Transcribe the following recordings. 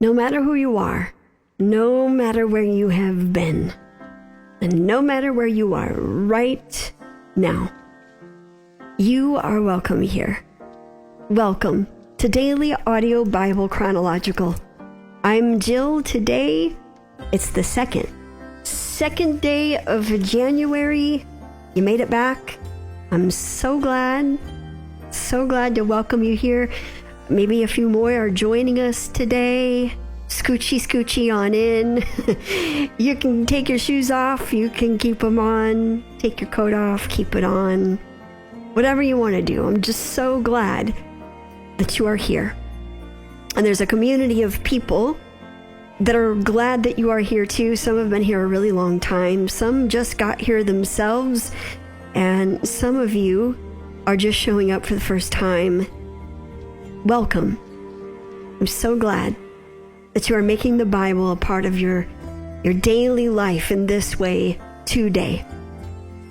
No matter who you are, no matter where you have been, and no matter where you are right now, you are welcome here. Welcome to Daily Audio Bible Chronological. I'm Jill. Today, it's the second day of January. You made it back. I'm so glad to welcome you here. Maybe a few more are joining us today. Scoochie on in. You can take your shoes off. You can keep them on. Take your coat off. Keep it on. Whatever you want to do. I'm just so glad that you are here. And there's a community of people that are glad that you are here too. Some have been here a really long time. Some just got here themselves. And some of you are just showing up for the first time. Welcome. I'm so glad that you are making the Bible a part of your daily life in this way today.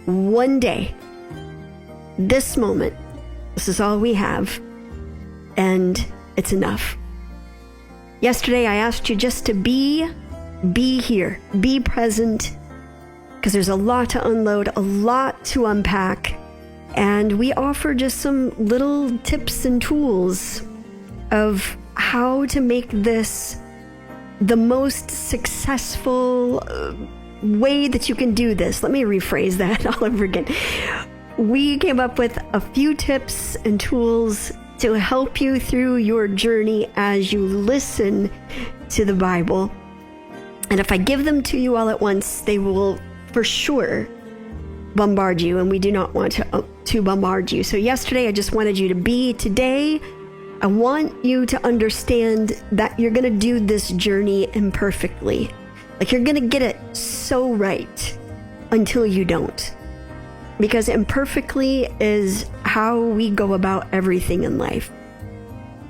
One day. This moment. This is all we have. And it's enough. Yesterday I asked you just to be here. Be present. Because there's a lot to unload, a lot to unpack. And we offer just some little tips and tools of how to make this the most successful way that you can do this. Let me rephrase that all over again. We came up with a few tips and tools to help you through your journey as you listen to the Bible. And if I give them to you all at once, they will for sure bombard you, and we do not want to bombard you. So yesterday I just wanted you to be. Today I want you to understand that you're going to do this journey imperfectly. Like you're going to get it so right until you don't. Because imperfectly is how we go about everything in life.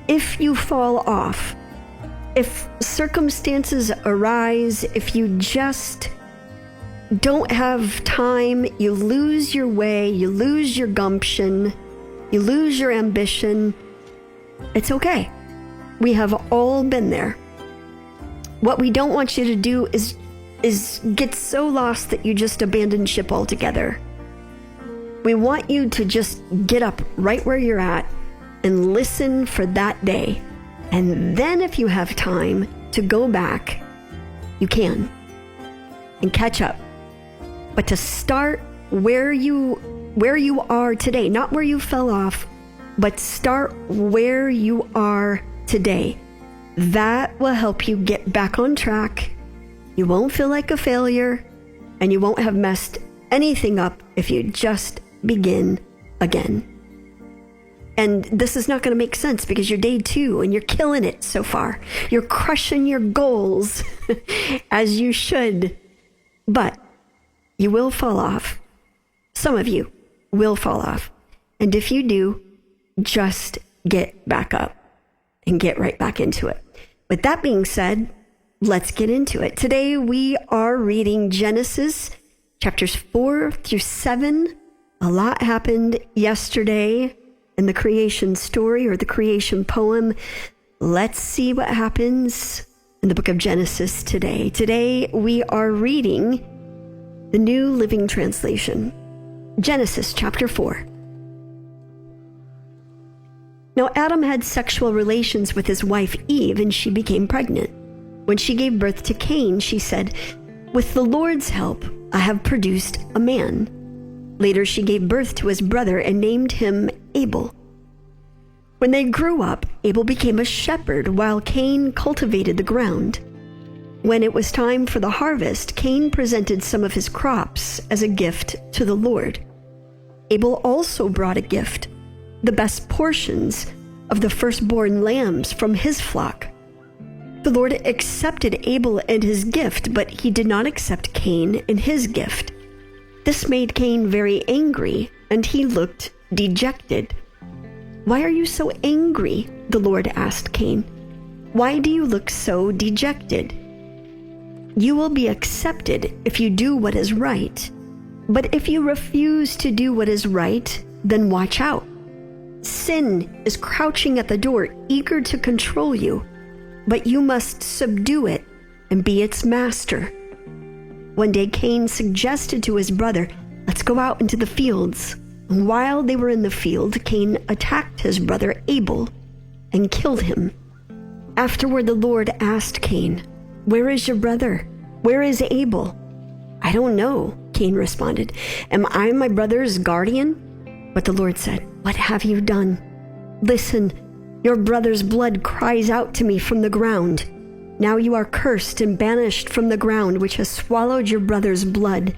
If you fall off, if circumstances arise, if you just don't have time, you lose your way, you lose your gumption, you lose your ambition, it's okay. We have all been there. What we don't want you to do is get so lost that you just abandon ship altogether. We want you to just get up right where you're at and listen for that day. And then if you have time to go back, you can and catch up. But to start where you are today, not where you fell off, but start where you are today. That will help you get back on track. You won't feel like a failure, and you won't have messed anything up if you just begin again. And this is not going to make sense because you're day 2 and you're killing it so far. You're crushing your goals as you should. But you will fall off. Some of you will fall off. And if you do, just get back up and get right back into it. With that being said, let's get into it. Today we are reading Genesis chapters 4 through 7. A lot happened yesterday in the creation story or the creation poem. Let's see what happens in the book of Genesis today. Today we are reading the New Living Translation. Genesis chapter 4. Now Adam had sexual relations with his wife Eve, and she became pregnant. When she gave birth to Cain, she said, "With the Lord's help, I have produced a man." Later she gave birth to his brother and named him Abel. When they grew up, Abel became a shepherd while Cain cultivated the ground. When it was time for the harvest, Cain presented some of his crops as a gift to the Lord. Abel also brought a gift, the best portions of the firstborn lambs from his flock. The Lord accepted Abel and his gift, but he did not accept Cain and his gift. This made Cain very angry, and he looked dejected. "Why are you so angry?" the Lord asked Cain. "Why do you look so dejected? You will be accepted if you do what is right. But if you refuse to do what is right, then watch out. Sin is crouching at the door, eager to control you. but you must subdue it and be its master." One day Cain suggested to his brother, "Let's go out into the fields." And while they were in the field, Cain attacked his brother Abel and killed him. Afterward, the Lord asked Cain, "Where is your brother? Where is Abel?" "I don't know," Cain responded. "Am I my brother's guardian?" But the Lord said, "What have you done? Listen, your brother's blood cries out to me from the ground. Now you are cursed and banished from the ground, which has swallowed your brother's blood.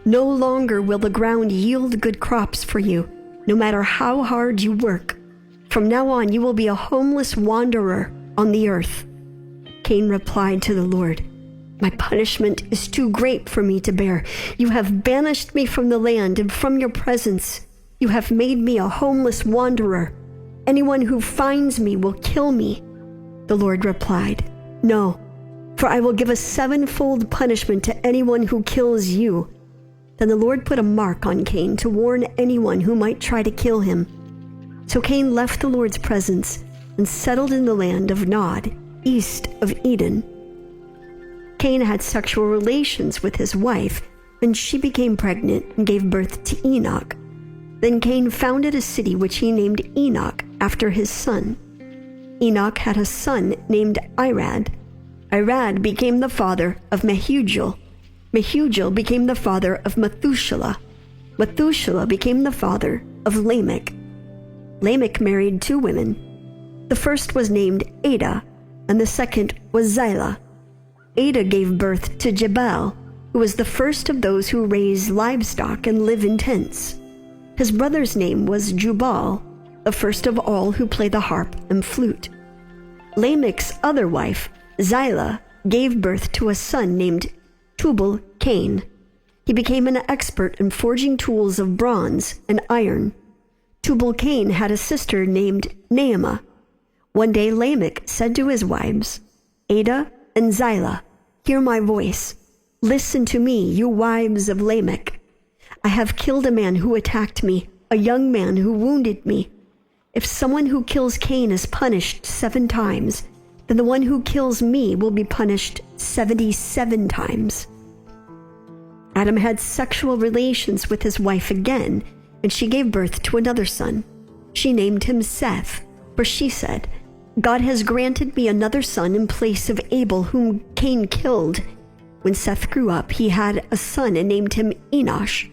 No longer will the ground yield good crops for you, no matter how hard you work. From now on, you will be a homeless wanderer on the earth." Cain replied to the Lord, "My punishment is too great for me to bear. You have banished me from the land and from your presence. You have made me a homeless wanderer. Anyone who finds me will kill me." The Lord replied, "No, for I will give a sevenfold punishment to anyone who kills you." Then the Lord put a mark on Cain to warn anyone who might try to kill him. So Cain left the Lord's presence and settled in the land of Nod, east of Eden. Cain had sexual relations with his wife, and she became pregnant and gave birth to Enoch. Then Cain founded a city which he named Enoch after his son. Enoch had a son named Irad. Irad became the father of Mehujael. Mehujael became the father of Methuselah. Methuselah became the father of Lamech. Lamech married 2 women. The first was named Ada, and the second was Zillah. Ada gave birth to Jabal, who was the first of those who raise livestock and live in tents. His brother's name was Jubal, the first of all who play the harp and flute. Lamech's other wife, Zillah, gave birth to a son named Tubal-Cain. He became an expert in forging tools of bronze and iron. Tubal-Cain had a sister named Naamah. One day Lamech said to his wives, "Ada and Zillah, hear my voice. Listen to me, you wives of Lamech. I have killed a man who attacked me, a young man who wounded me. If someone who kills Cain is punished 7 times, then the one who kills me will be punished 77 times. Adam had sexual relations with his wife again, and she gave birth to another son. She named him Seth, for she said, "God has granted me another son in place of Abel, whom Cain killed." When Seth grew up, he had a son and named him Enosh.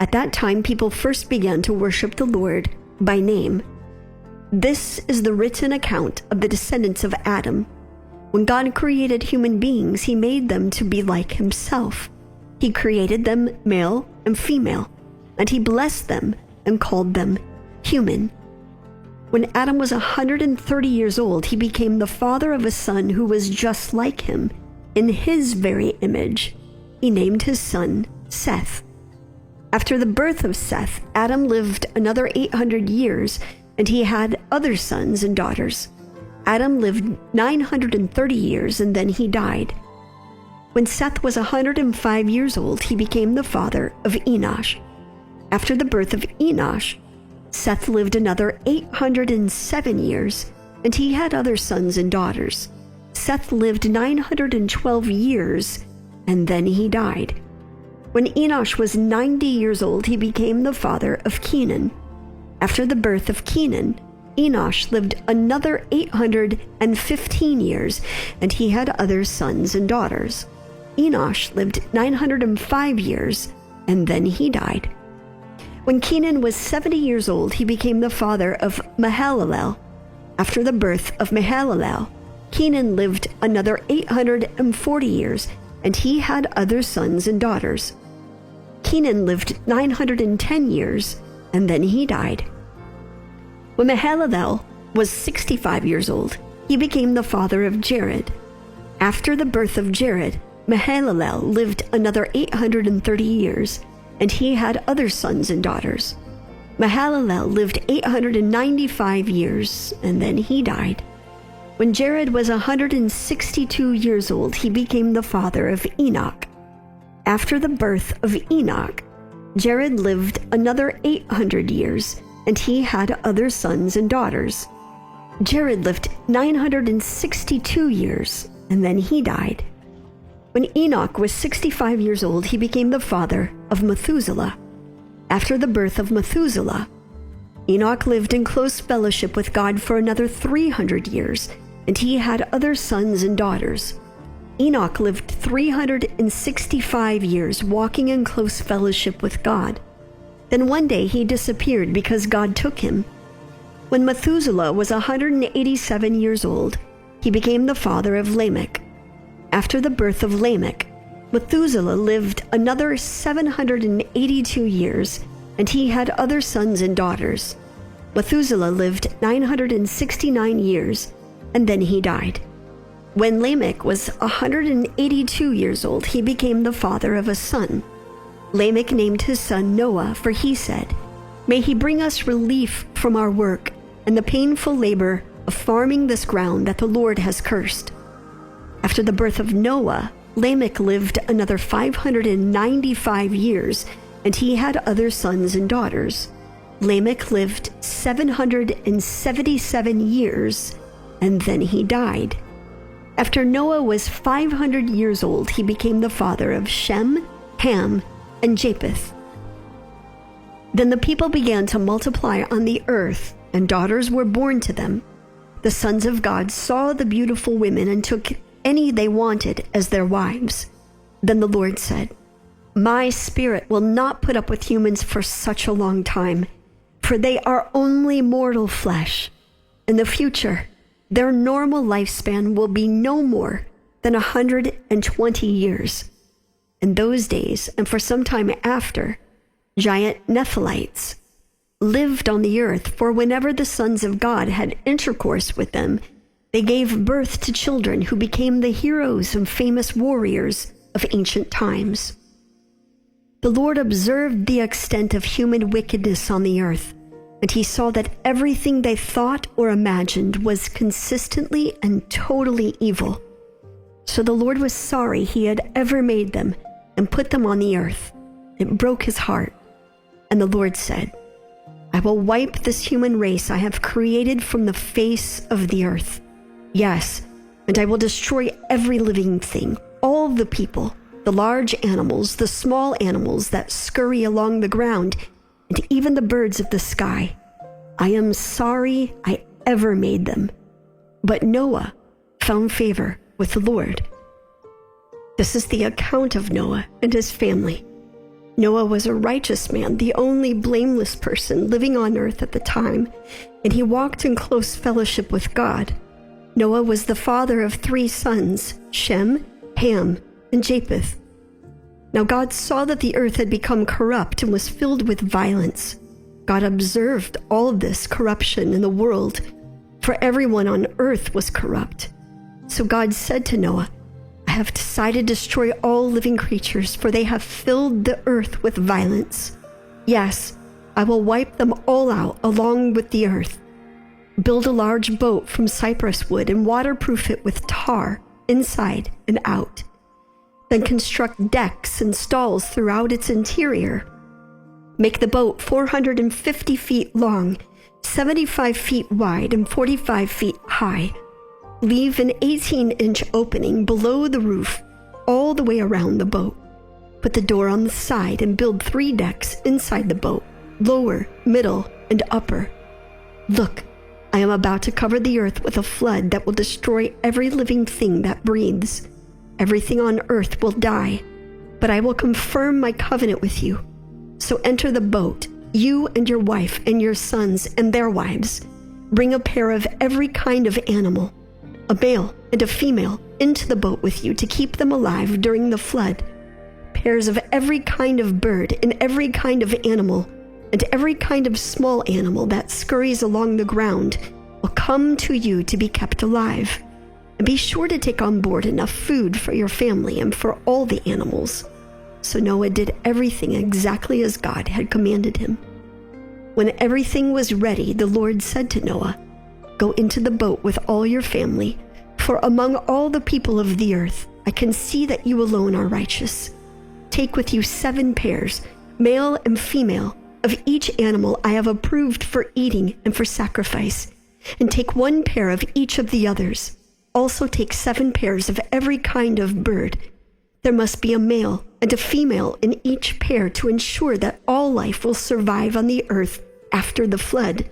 At that time, people first began to worship the Lord by name. This is the written account of the descendants of Adam. When God created human beings, he made them to be like himself. He created them male and female, and he blessed them and called them human. When Adam was 130 years old, he became the father of a son who was just like him, in his very image. He named his son Seth. After the birth of Seth, Adam lived another 800 years, and he had other sons and daughters. Adam lived 930 years, and then he died. When Seth was 105 years old, he became the father of Enosh. After the birth of Enosh, Seth lived another 807 years, and he had other sons and daughters. Seth lived 912 years, and then he died. When Enosh was 90 years old, he became the father of Kenan. After the birth of Kenan, Enosh lived another 815 years, and he had other sons and daughters. Enosh lived 905 years, and then he died. When Kenan was 70 years old, he became the father of Mahalalel. After the birth of Mahalalel, Kenan lived another 840 years, and he had other sons and daughters. Kenan lived 910 years, and then he died. When Mahalalel was 65 years old, he became the father of Jared. After the birth of Jared, Mahalalel lived another 830 years, and he had other sons and daughters. Mahalalel lived 895 years, and then he died. When Jared was 162 years old, he became the father of Enoch. After the birth of Enoch, Jared lived another 800 years, and he had other sons and daughters. Jared lived 962 years, and then he died. When Enoch was 65 years old, he became the father of Methuselah. After the birth of Methuselah, Enoch lived in close fellowship with God for another 300 years, and he had other sons and daughters. Enoch lived 365 years walking in close fellowship with God. Then one day he disappeared because God took him. When Methuselah was 187 years old, he became the father of Lamech. After the birth of Lamech, Methuselah lived another 782 years, and he had other sons and daughters. Methuselah lived 969 years, and then he died. When Lamech was 182 years old, he became the father of a son. Lamech named his son Noah, for he said, "May he bring us relief from our work and the painful labor of farming this ground that the Lord has cursed." After the birth of Noah, Lamech lived another 595 years, and he had other sons and daughters. Lamech lived 777 years, and then he died. After Noah was 500 years old, he became the father of Shem, Ham, and Japheth. Then the people began to multiply on the earth, and daughters were born to them. The sons of God saw the beautiful women and took any they wanted as their wives. Then the Lord said, "My spirit will not put up with humans for such a long time, for they are only mortal flesh. In the future, their normal lifespan will be no more than 120 years. In those days, and for some time after, giant Nephilites lived on the earth, for whenever the sons of God had intercourse with them, they gave birth to children who became the heroes and famous warriors of ancient times. The Lord observed the extent of human wickedness on the earth, and he saw that everything they thought or imagined was consistently and totally evil. So the Lord was sorry he had ever made them and put them on the earth. It broke his heart. And the Lord said, "I will wipe this human race I have created from the face of the earth. Yes, and I will destroy every living thing, all the people, the large animals, the small animals that scurry along the ground, and even the birds of the sky. I am sorry I ever made them." But Noah found favor with the Lord. This is the account of Noah and his family. Noah was a righteous man, the only blameless person living on earth at the time, and he walked in close fellowship with God. Noah was the father of 3 sons, Shem, Ham, and Japheth. Now God saw that the earth had become corrupt and was filled with violence. God observed all of this corruption in the world, for everyone on earth was corrupt. So God said to Noah, "I have decided to destroy all living creatures, for they have filled the earth with violence. Yes, I will wipe them all out along with the earth. Build a large boat from cypress wood and waterproof it with tar inside and out. Then construct decks and stalls throughout its interior. Make the boat 450 feet long, 75 feet wide, and 45 feet high. Leave an 18-inch opening below the roof all the way around the boat. Put the door on the side and build 3 decks inside the boat, lower, middle, and upper. Look, I am about to cover the earth with a flood that will destroy every living thing that breathes. Everything on earth will die, but I will confirm my covenant with you. So enter the boat, you and your wife and your sons and their wives. Bring a pair of every kind of animal, a male and a female, into the boat with you to keep them alive during the flood. Pairs of every kind of bird and every kind of animal, and every kind of small animal that scurries along the ground will come to you to be kept alive. And be sure to take on board enough food for your family and for all the animals." So Noah did everything exactly as God had commanded him. When everything was ready, the Lord said to Noah, "Go into the boat with all your family, for among all the people of the earth, I can see that you alone are righteous. Take with you 7 pairs, male and female, of each animal I have approved for eating and for sacrifice, and take 1 pair of each of the others. Also take 7 pairs of every kind of bird. There must be a male and a female in each pair to ensure that all life will survive on the earth after the flood.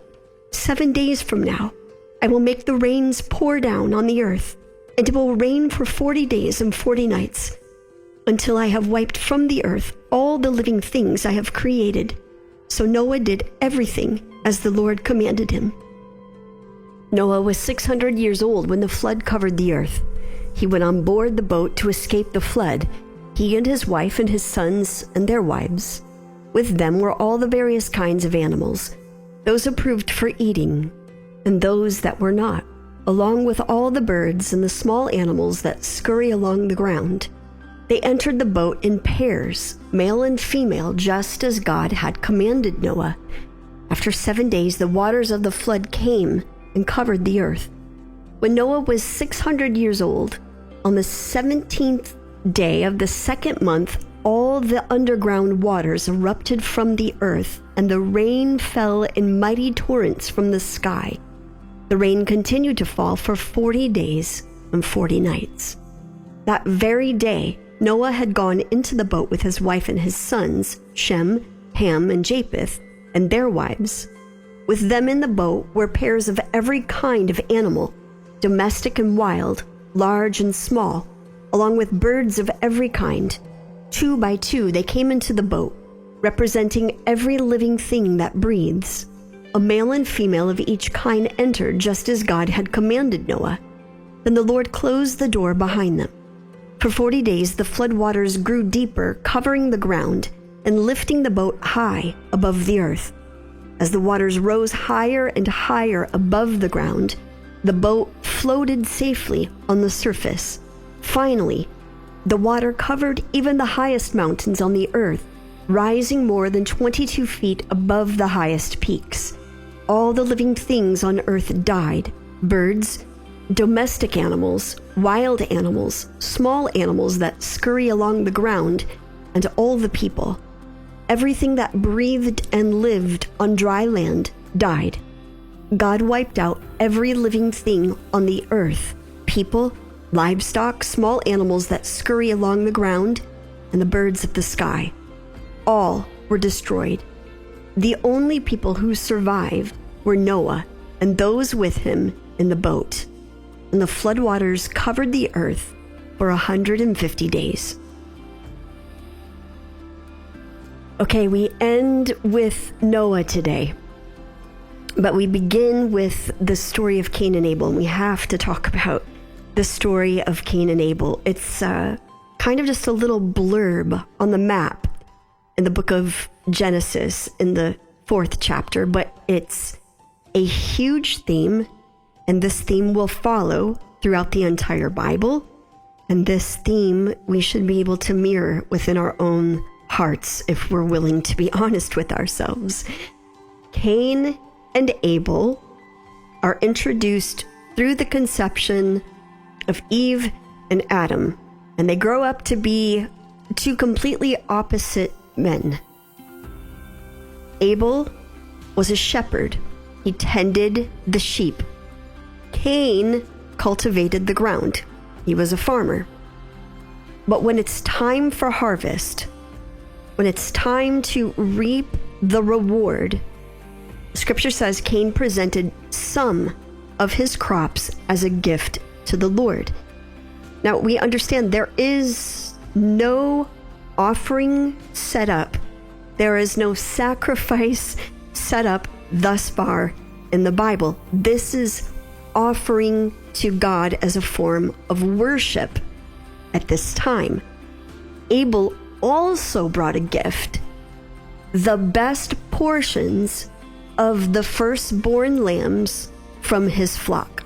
7 days from now, I will make the rains pour down on the earth, and it will rain for 40 days and 40 nights, until I have wiped from the earth all the living things I have created. So Noah did everything as the Lord commanded him. Noah was 600 years old when the flood covered the earth. He went on board the boat to escape the flood, he and his wife and his sons and their wives. With them were all the various kinds of animals, those approved for eating, and those that were not, along with all the birds and the small animals that scurry along the ground. They entered the boat in pairs, male and female, just as God had commanded Noah. After 7 days, the waters of the flood came and covered the earth. When Noah was 600 years old, on the 17th day of the 2nd month, all the underground waters erupted from the earth, and the rain fell in mighty torrents from the sky. The rain continued to fall for 40 days and 40 nights. That very day, Noah had gone into the boat with his wife and his sons, Shem, Ham, and Japheth, and their wives. With them in the boat were pairs of every kind of animal, domestic and wild, large and small, along with birds of every kind. 2 by 2 they came into the boat, representing every living thing that breathes. A male and female of each kind entered just as God had commanded Noah. Then the Lord closed the door behind them. For 40 days the flood waters grew deeper, covering the ground and lifting the boat high above the earth. As the waters rose higher and higher above the ground, the boat floated safely on the surface. Finally, the water covered even the highest mountains on the earth, rising more than 22 feet above the highest peaks. All the living things on earth died: birds, domestic animals, wild animals, small animals that scurry along the ground, and all the people. Everything that breathed and lived on dry land died. God wiped out every living thing on the earth: people, livestock, small animals that scurry along the ground, and the birds of the sky. All were destroyed. The only people who survived were Noah and those with him in the boat. And the floodwaters covered the earth for 150 days. Okay, we end with Noah today, but we begin with the story of Cain and Abel, and we have to talk about the story of Cain and Abel. It's kind of just a little blurb on the map in the book of Genesis in the 4th chapter, but it's a huge theme, and this theme will follow throughout the entire Bible, and this theme we should be able to mirror within our own hearts if we're willing to be honest with ourselves. Cain and Abel are introduced through the conception of Eve and Adam, and they grow up to be 2 completely opposite men. Abel was a shepherd. He tended the sheep. Cain cultivated the ground. He was a farmer. But when it's time for harvest, when it's time to reap the reward, Scripture says Cain presented some of his crops as a gift to the Lord. Now, we understand there is no offering set up. There is no sacrifice set up thus far in the Bible. This is offering to God as a form of worship at this time. Abel also brought a gift, the best portions of the firstborn lambs from his flock.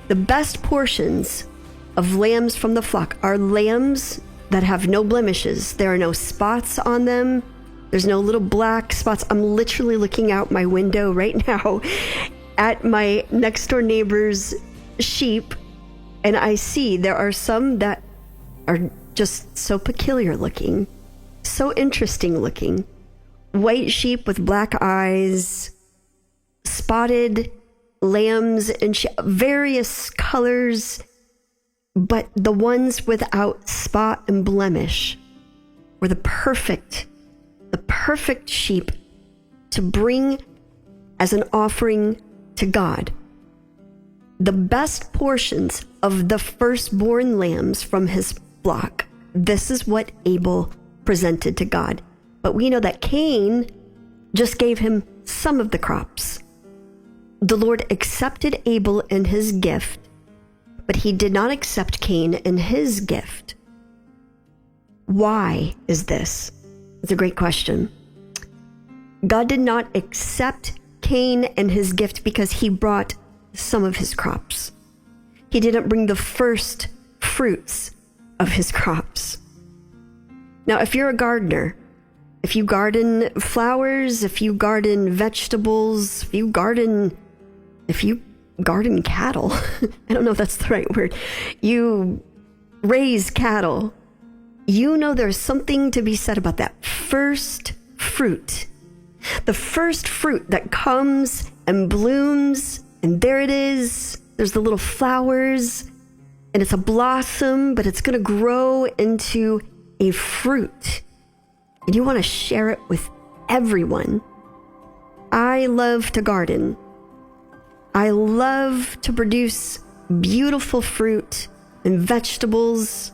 The best portions of lambs from the flock are lambs that have no blemishes. There are no spots on them. There's no little black spots. I'm literally looking out my window right now at my next door neighbor's sheep, and I see there are some that are just so peculiar looking, so interesting looking. White sheep with black eyes, spotted lambs and various colors, but the ones without spot and blemish were the perfect sheep to bring as an offering to God. The best portions of the firstborn lambs from his flock. This is what Abel presented to God. But we know that Cain just gave him some of the crops. The Lord accepted Abel in his gift, but he did not accept Cain in his gift. Why is this? It's a great question. God did not accept Cain and his gift because he brought some of his crops. He didn't bring the first fruits of his crops. Now, if you're a gardener, if you garden flowers, if you garden vegetables, if you garden cattle, I don't know if that's the right word, you raise cattle, you know there's something to be said about that first fruit. The first fruit that comes and blooms, and there it is. There's the little flowers, and it's a blossom, but it's going to grow into a fruit. And you want to share it with everyone. I love to garden. I love to produce beautiful fruit and vegetables.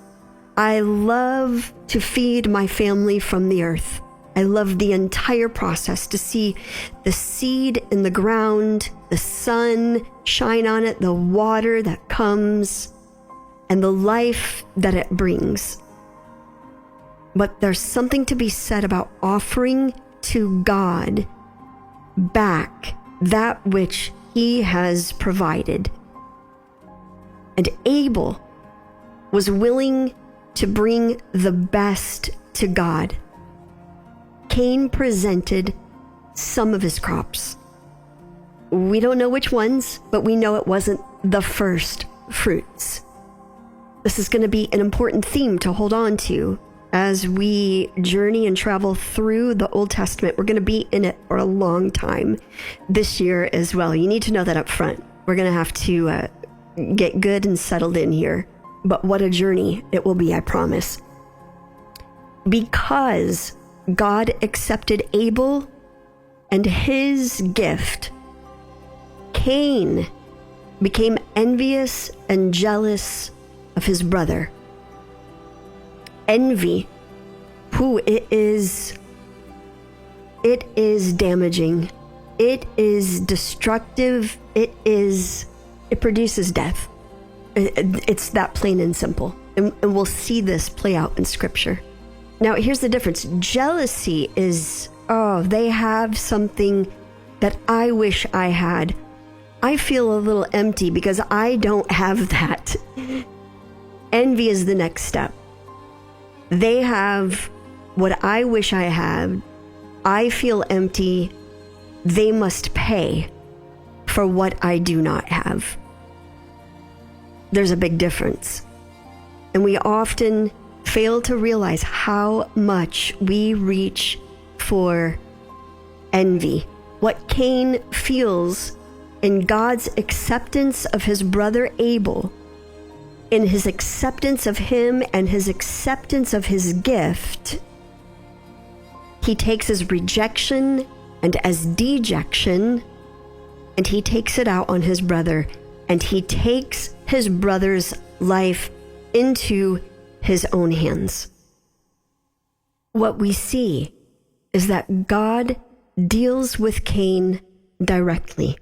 I love to feed my family from the earth. I love the entire process, to see the seed in the ground, the sun shine on it, the water that comes, and the life that it brings. But there's something to be said about offering to God back that which he has provided. And Abel was willing to bring the best to God. Cain presented some of his crops. We don't know which ones, but we know it wasn't the first fruits. This is going to be an important theme to hold on to as we journey and travel through the Old Testament. We're going to be in it for a long time this year as well. You need to know that up front. We're going to have to get good and settled in here. But what a journey it will be, I promise. Because God accepted Abel and his gift, Cain became envious and jealous of his brother. Envy, it is damaging. It is destructive. It produces death. It's that plain and simple. And we'll see this play out in Scripture. Now, here's the difference. Jealousy is, they have something that I wish I had. I feel a little empty because I don't have that. Envy is the next step. They have what I wish I had. I feel empty. They must pay for what I do not have. There's a big difference. And we often fail to realize how much we reach for envy. What Cain feels in God's acceptance of his brother Abel, in his acceptance of him and his acceptance of his gift, he takes as rejection and as dejection, and he takes it out on his brother, and he takes his brother's life into his own hands. What we see is that God deals with Cain directly.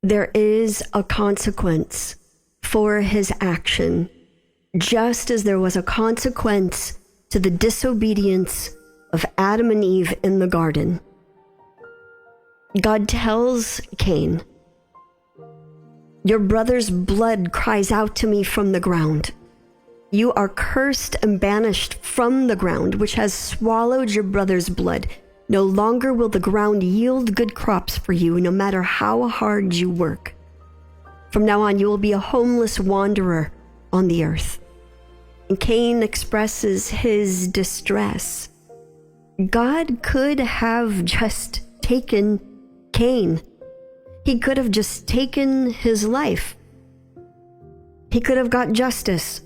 There is a consequence for his action, just as there was a consequence to the disobedience of Adam and Eve in the garden. God tells Cain, "Your brother's blood cries out to me from the ground. You are cursed and banished from the ground, which has swallowed your brother's blood. No longer will the ground yield good crops for you, no matter how hard you work. From now on, you will be a homeless wanderer on the earth." And Cain expresses his distress. God could have just taken Cain He could have just taken his life. He could have got justice